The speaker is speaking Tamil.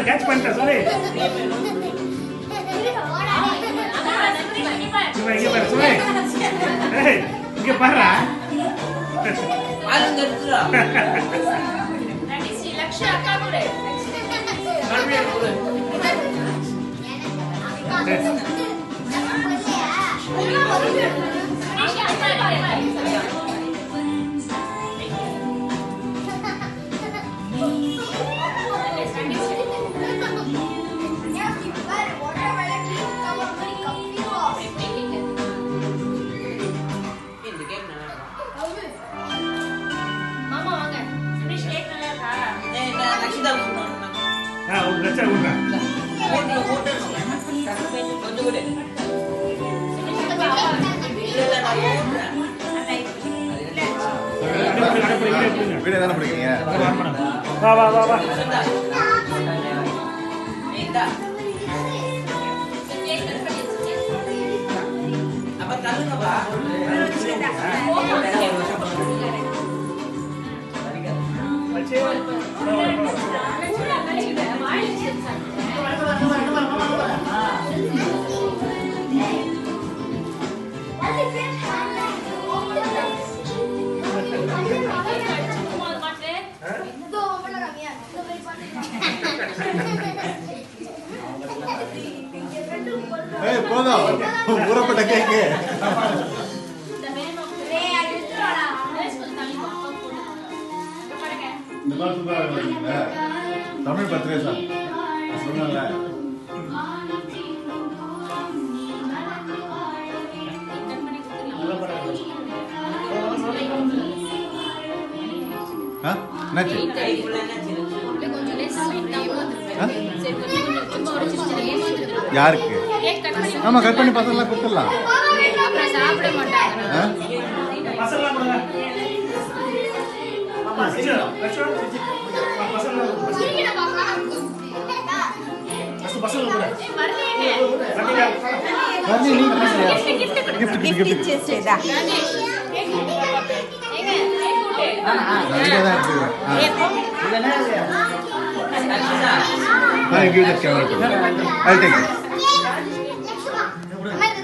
கேட்ச் பண்ணிட்ட சொல்லு இங்க பாரு சொல்லு ஏய் இங்க பாருடா ஆளுங்க எடுத்துடா நடிசி லட்சம் அக்கா கூட கம்மியா கொடு ஒரு லட்சம் கொடுங்க வீடியோ தானே பிடிக்கிறீங்க வா வா வா வா அப்ப தள்ளுங்கப்பா போதும் ஊறப்பட்ட கேக்கு இந்த மாதிரி சூப்பரா தமிழ் பர்த்டே சார் சொன்னல என்னாச்சு சும்மா ஒரு சின்ன ஏமாந்துருக்கோம். யாருக்கு? கேக் கட் பண்ணி ஆமா கட் பண்ணி பசங்களாம் கொடுத்துடலாம். அப்புறம் சாப்பிட மாட்டாங்க. ஆ? பசங்களாம் கொடுங்க. ஆமா, சிஜி. லட்சுமணா, சிஜி. பசங்களாம் கொடுங்க. ஃபர்ஸ்ட் பசங்க கொடுங்க. வரலையே. வரலையா? ரவி நீ கிஃப்ட் கிஃப்ட் ராஜேஷ் கேக் கூட்டு பாப்பா. ஏங்க கேக் கூட்டு. ரவியா தான் எடுத்துக்கிறேன். இல்லைன்னா I'll give the camera to you. I'll take it.